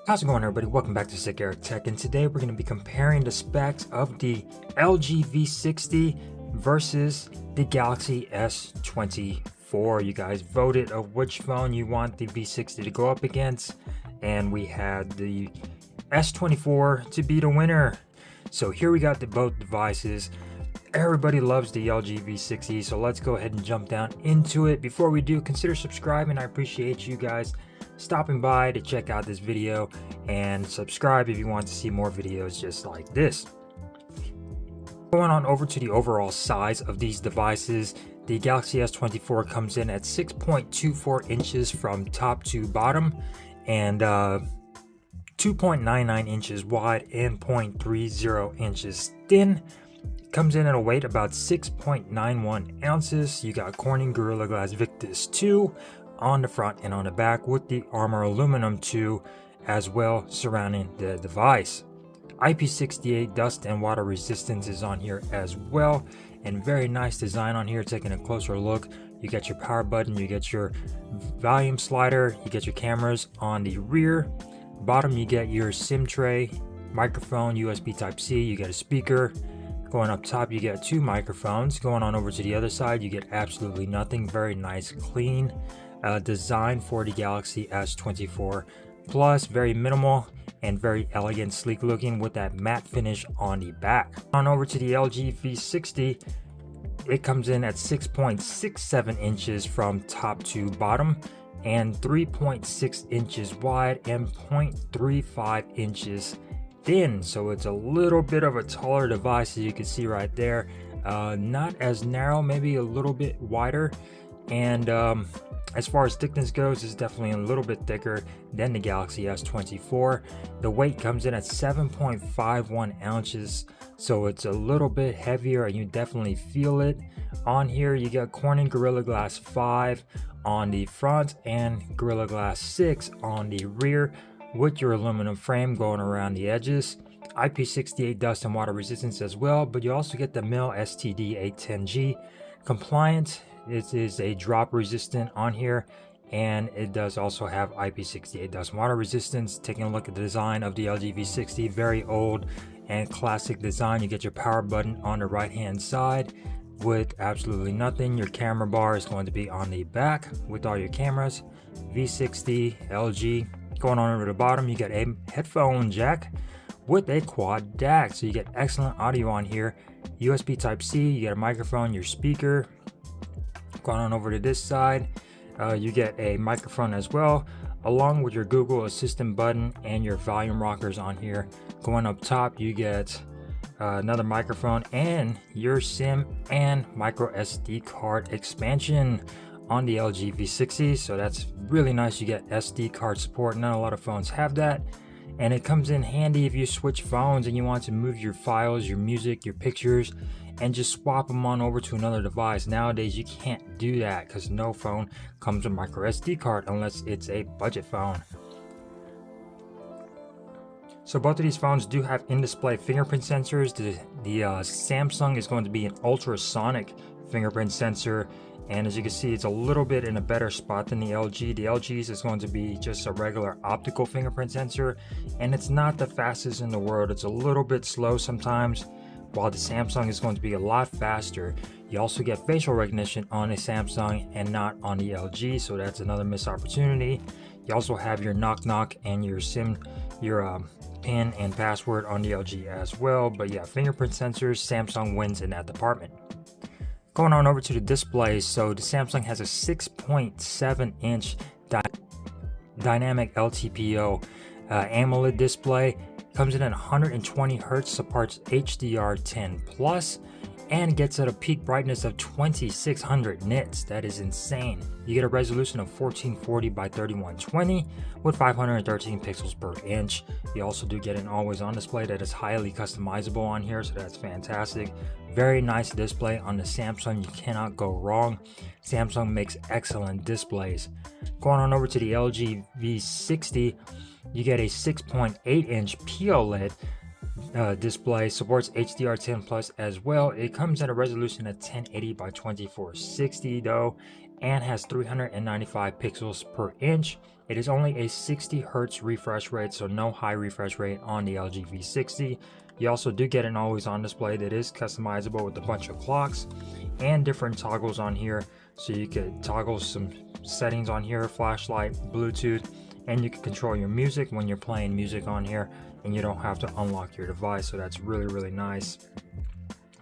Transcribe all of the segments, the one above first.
How's it going, everybody? Welcome back to Sick Eric Tech, and today we're going to be comparing the specs of the LG V60 versus the Galaxy S24. You guys voted of which phone you want the V60 to go up against, and we had the S24 to be the winner. So here we got both devices. Everybody loves the LG V60, so let's go ahead and jump down into it. Before we do, consider subscribing. I appreciate you guys stopping by to check out this video, and subscribe if you want to see more videos just like this. Going on over to the overall size of these devices, the Galaxy S24 comes in at 6.24 inches from top to bottom, and 2.99 inches wide and 0.30 inches thin. Comes in at a weight about 6.91 ounces. You got Corning Gorilla Glass Victus 2 on the front and on the back, with the Armor Aluminum 2 as well surrounding the device. IP68 dust and water resistance is on here as well, and very nice design on here. Taking a closer look, you get your power button, you get your volume slider, you get your cameras on the rear. Bottom, you get your SIM tray, microphone, USB Type-C, you get a speaker. Going up top, you get two microphones. Going on over to the other side, you get absolutely nothing. Very nice, clean design for the Galaxy S24 Plus. Very minimal and very elegant, sleek looking, with that matte finish on the back. On over to the LG V60, it comes in at 6.67 inches from top to bottom, and 3.6 inches wide and 0.35 inches thin. So it's a little bit of a taller device, as you can see right there. Not as narrow, maybe a little bit wider, and as far as thickness goes, it's definitely a little bit thicker than the Galaxy S24. The weight comes in at 7.51 ounces, so it's a little bit heavier, and you definitely feel it. On here, you got Corning Gorilla Glass 5 on the front and Gorilla Glass 6 on the rear, with your aluminum frame going around the edges. IP68 dust and water resistance as well, but you also get the MIL STD810G compliant. It is a drop resistant on here, and it does also have IP68 dust and water resistance. Taking a look at the design of the LG V60, very old and classic design. You get your power button on the right hand side with absolutely nothing. Your camera bar is going to be on the back with all your cameras. V60 LG. Going on over the bottom, you get a headphone jack with a quad DAC, so you get excellent audio on here. USB Type-C, you get a microphone, your speaker. Going on over to this side, you get a microphone as well, along with your Google Assistant button and your volume rockers on here. Going up top, you get another microphone and your SIM and micro SD card expansion on the LG V60, so that's really nice. You get SD card support. Not a lot of phones have that, and it comes in handy if you switch phones and you want to move your files, your music, your pictures, and just swap them on over to another device. Nowadays you can't do that because no phone comes with micro SD card unless it's a budget phone. So both of these phones do have in-display fingerprint sensors. The Samsung is going to be an ultrasonic fingerprint sensor, and as you can see, it's a little bit in a better spot than the LG. The LG's is going to be just a regular optical fingerprint sensor, and it's not the fastest in the world. It's a little bit slow sometimes, while the Samsung is going to be a lot faster. You also get facial recognition on a Samsung and not on the LG, so that's another missed opportunity. You also have your knock and your SIM, your PIN and password on the LG as well. But yeah, fingerprint sensors, Samsung wins in that department. Going on over to the displays, so the Samsung has a 6.7 inch dynamic LTPO AMOLED display. Comes in at 120 Hz, supports HDR10 Plus, and gets at a peak brightness of 2600 nits. That is insane. You get a resolution of 1440 by 3120 with 513 pixels per inch. You also do get an always-on display that is highly customizable on here, so that's fantastic. Very nice display on the Samsung. You cannot go wrong. Samsung makes excellent displays. Going on over to the LG V60, you get a 6.8 inch POLED display, supports HDR10 Plus as well. It comes at a resolution of 1080 by 2460 though, and has 395 pixels per inch. It is only a 60 Hz refresh rate, so no high refresh rate on the LG V60. You also do get an always on display that is customizable with a bunch of clocks and different toggles on here. So you could toggle some settings on here, flashlight, Bluetooth, and you can control your music when you're playing music on here, and you don't have to unlock your device. So that's really nice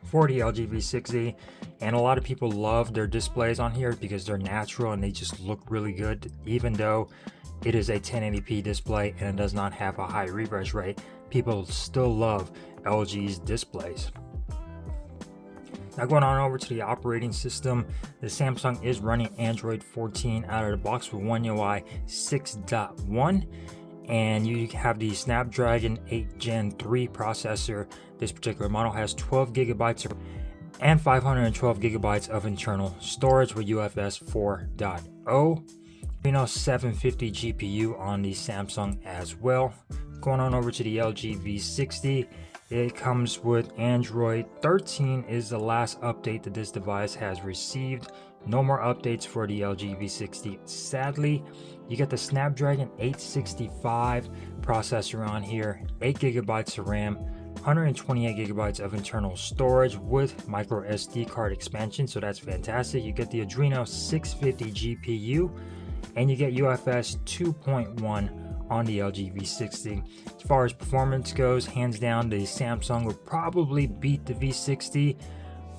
for the LG V60. And a lot of people love their displays on here because they're natural and they just look really good. Even though it is a 1080p display and it does not have a high refresh rate, people still love LG's displays. Now going on over to the operating system, the Samsung is running Android 14 out of the box with One UI 6.1, and you have the Snapdragon 8 Gen 3 processor. This particular model has 12 gigabytes and 512 gigabytes of internal storage with UFS 4.0. Reno 750 GPU on the Samsung as well. Going on over to the LG V60, it comes with Android 13 is the last update that this device has received. No more updates for the LG V60, sadly. You get the Snapdragon 865 processor on here, 8 gigabytes of RAM, 128 gigabytes of internal storage with micro SD card expansion, so that's fantastic. You get the Adreno 650 GPU, and you get UFS 2.1 on the LG V60. As far as performance goes, hands down, the Samsung will probably beat the V60,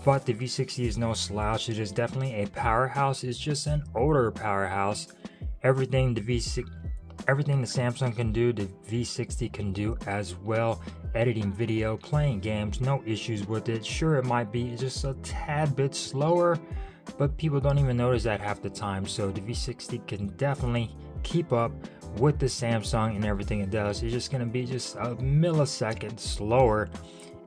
but the V60 is no slouch. It is definitely a powerhouse. It's just an older powerhouse. Everything the Samsung can do, the V60 can do as well. Editing video, playing games, no issues with it. Sure, it might be just a tad bit slower, but people don't even notice that half the time. So the V60 can definitely keep up with the Samsung and everything it does. It's just going to be just a millisecond slower,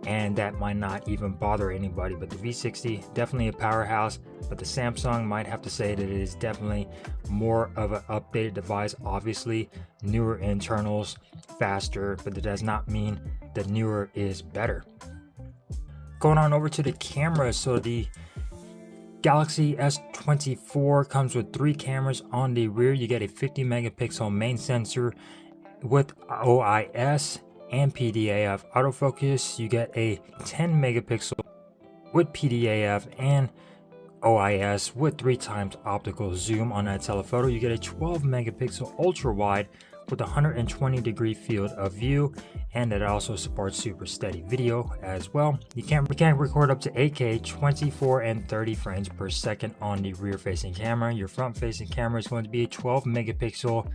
and that might not even bother anybody. But the V60 definitely a powerhouse, but the Samsung might have to say that it is definitely more of an updated device. Obviously newer internals, faster, but that does not mean the newer is better. Going on over to the camera, so the Galaxy S24 comes with 3 cameras on the rear. You get a 50 megapixel main sensor with OIS and PDAF autofocus. You get a 10 megapixel with PDAF and OIS with 3 times optical zoom on that telephoto. You get a 12 megapixel ultra wide with 120 degree field of view, and it also supports super steady video as well. You can record up to 8K 24 and 30 frames per second on the rear facing camera. Your front facing camera is going to be a 12 megapixel,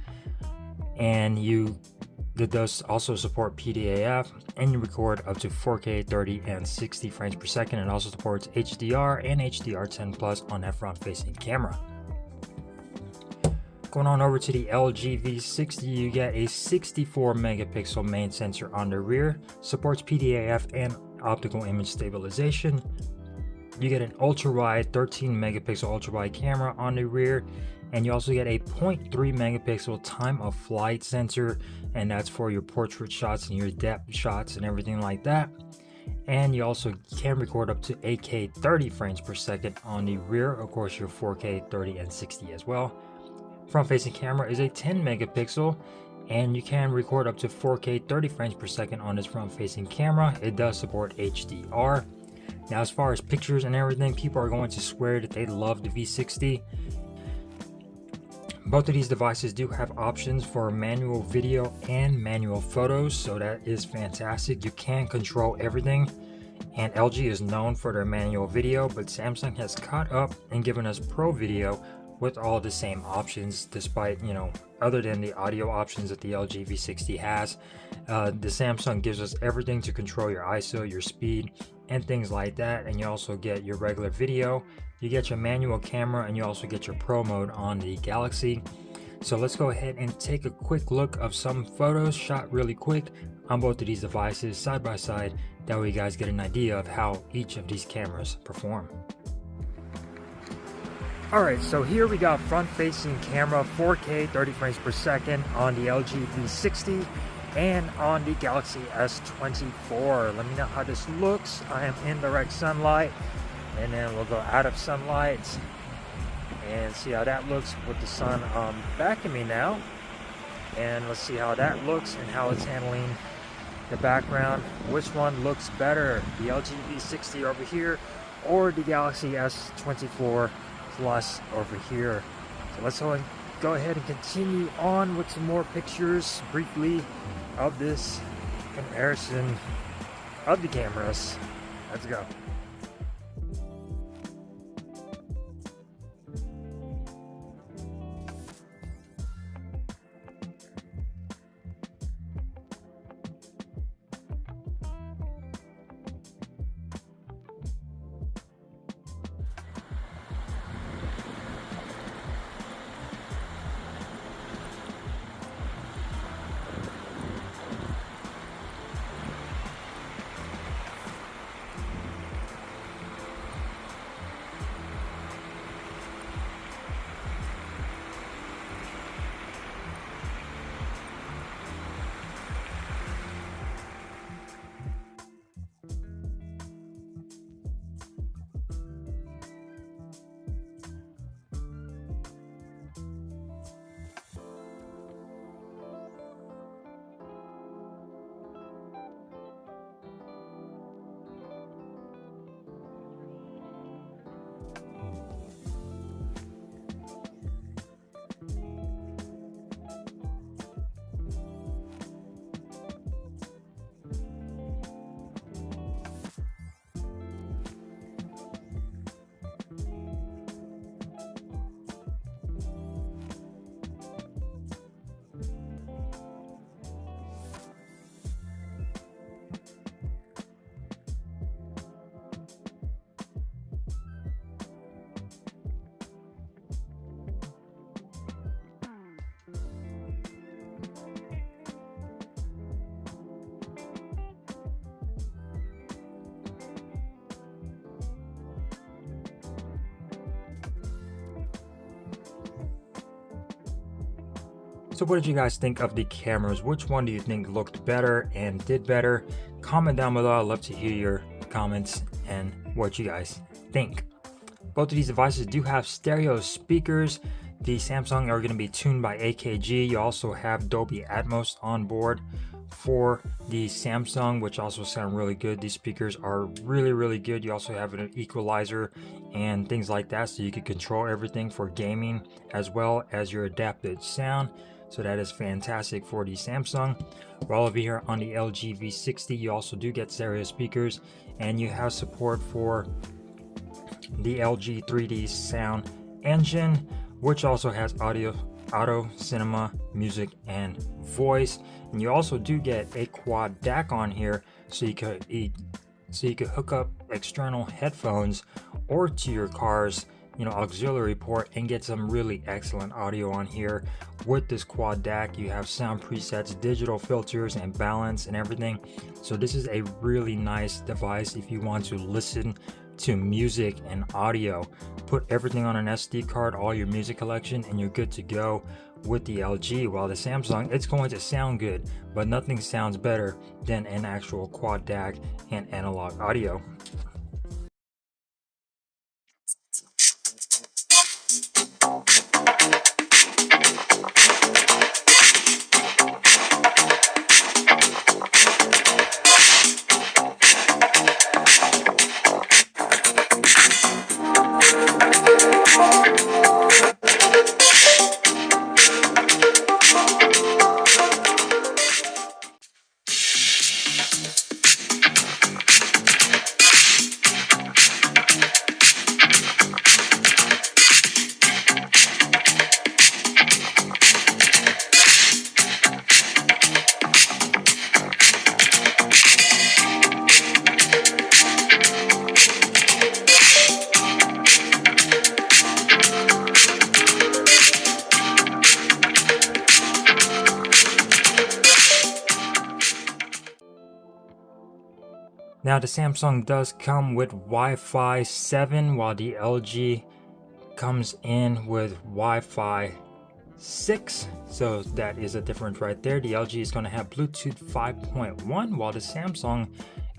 and it does also support PDAF, and you record up to 4K 30 and 60 frames per second. It also supports HDR and HDR10 Plus on that front facing camera. Going on over to the LG V60, you get a 64 megapixel main sensor on the rear, supports PDAF and optical image stabilization. You get an ultra wide 13 megapixel ultra wide camera on the rear, and you also get a 0.3 megapixel time of flight sensor, and that's for your portrait shots and your depth shots and everything like that. And you also can record up to 8K 30 frames per second on the rear, of course your 4K 30 and 60 as well. Front facing camera is a 10 megapixel, and you can record up to 4K 30 frames per second on this front facing camera. It does support HDR. Now as far as pictures and everything, people are going to swear that they love the V60. Both of these devices do have options for manual video and manual photos, so that is fantastic. You can control everything, and LG is known for their manual video, but Samsung has caught up and given us pro video with all the same options, despite, other than the audio options that the LG V60 has. The Samsung gives us everything to control your ISO, your speed, and things like that. And you also get your regular video, you get your manual camera, and you also get your pro mode on the Galaxy. So let's go ahead and take a quick look of some photos shot really quick on both of these devices side by side. That way you guys get an idea of how each of these cameras perform. Alright, so here we got front-facing camera, 4K 30 frames per second on the LG V60 and on the Galaxy S24. Let me know how this looks. I am in direct sunlight, and then we'll go out of sunlight, and see how that looks with the sun backing me now. And let's see how that looks and how it's handling the background. Which one looks better, the LG V60 over here or the Galaxy S24 Plus over here? So let's go ahead and continue on with some more pictures briefly of this comparison of the cameras. Let's go. So what did you guys think of the cameras? Which one do you think looked better and did better? Comment down below. I'd love to hear your comments and what you guys think. Both of these devices do have stereo speakers. The Samsung are going to be tuned by AKG. You also have Dolby Atmos on board for the Samsung, which also sound really good. These speakers are really good. You also have an equalizer and things like that, so you can control everything for gaming as well as your adaptive sound. So that is fantastic for the Samsung. While over here on the LG V60, you also do get stereo speakers, and you have support for the LG 3D sound engine, which also has auto, cinema, music, and voice. And you also do get a quad DAC on here, so you could hook up external headphones or to your car's auxiliary port and get some really excellent audio on here. With this quad DAC, you have sound presets, digital filters, and balance and everything. So this is a really nice device if you want to listen to music and audio. Put everything on an SD card, all your music collection, and you're good to go with the LG. While the Samsung, it's going to sound good, but nothing sounds better than an actual quad DAC and analog audio. Now the Samsung does come with Wi-Fi 7, while the LG comes in with Wi-Fi 6. So that is a difference right there. The LG is going to have Bluetooth 5.1, while the Samsung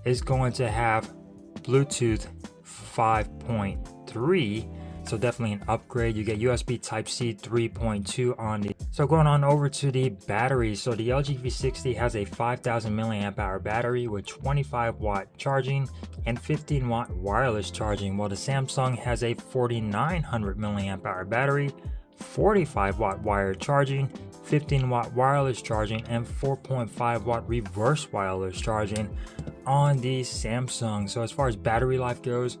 is going to have Bluetooth 5.3. So so definitely an upgrade. You get USB Type-C 3.2 on the. So going on over to the battery, so the LG V60 has a 5000 milliamp hour battery with 25 watt charging and 15 watt wireless charging, while the Samsung has a 4900 milliamp hour battery, 45 watt wired charging, 15 watt wireless charging, and 4.5 watt reverse wireless charging on the Samsung. So as far as battery life goes,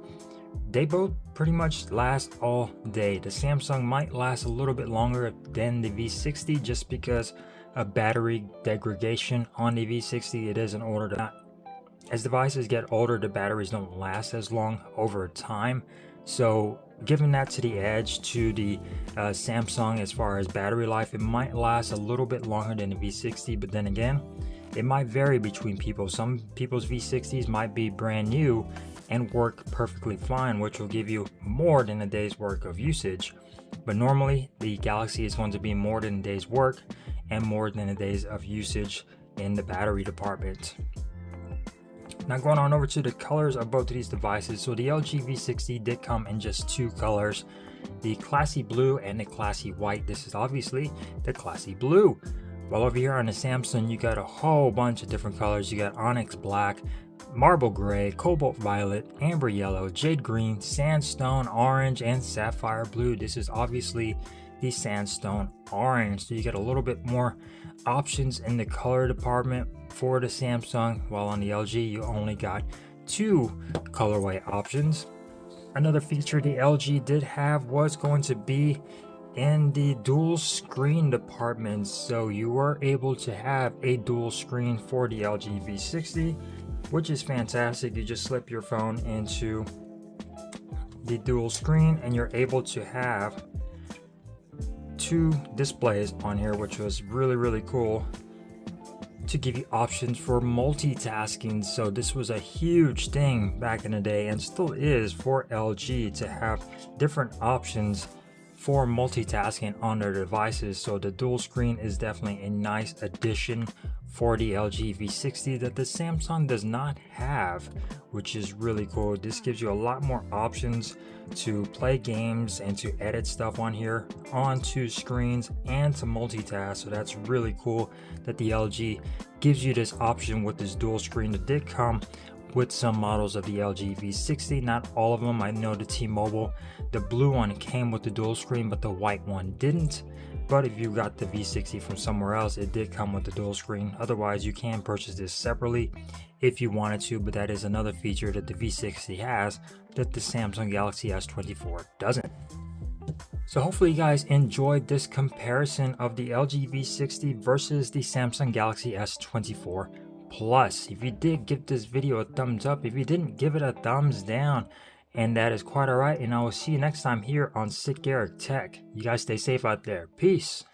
they both pretty much last all day. The Samsung might last a little bit longer than the V60 just because of battery degradation on the V60. It is an older device. As devices get older, the batteries don't last as long over time. So giving that to the edge to the Samsung as far as battery life, it might last a little bit longer than the V60, but then again, it might vary between people. Some people's V60s might be brand new and work perfectly fine, which will give you more than a day's work of usage. But normally the Galaxy is going to be more than a day's work and more than a day's of usage in the battery department. Now going on over to the colors of both of these devices. So the LG V60 did come in just two colors, the classy blue and the classy white. This is obviously the classy blue. While over here on the Samsung, you got a whole bunch of different colors. You got onyx black, marble gray, cobalt violet, amber yellow, jade green, sandstone orange, and sapphire blue. This is obviously the sandstone orange. So you get a little bit more options in the color department for the Samsung, while on the LG you only got two colorway options. Another feature the LG did have was going to be in the dual screen department. So you were able to have a dual screen for the LG V60, which is fantastic. You just slip your phone into the dual screen and you're able to have two displays on here, which was really cool, to give you options for multitasking. So this was a huge thing back in the day and still is for LG to have different options for multitasking on their devices. So the dual screen is definitely a nice addition for the LG V60 that the Samsung does not have, which is really cool. This gives you a lot more options to play games and to edit stuff on here on two screens and to multitask. So that's really cool that the LG gives you this option with this dual screen. That did come with some models of the LG V60, not all of them. I know the T-Mobile, the blue one came with the dual screen, but the white one didn't. But if you got the V60 from somewhere else, it did come with the dual screen. Otherwise, you can purchase this separately if you wanted to, but that is another feature that the V60 has that the Samsung Galaxy S24 doesn't. So hopefully you guys enjoyed this comparison of the LG V60 versus the Samsung Galaxy S24 Plus. If you did, give this video a thumbs up. If you didn't, give it a thumbs down. And that is quite alright. And I will see you next time here on Sick Eric Tech. You guys stay safe out there. Peace.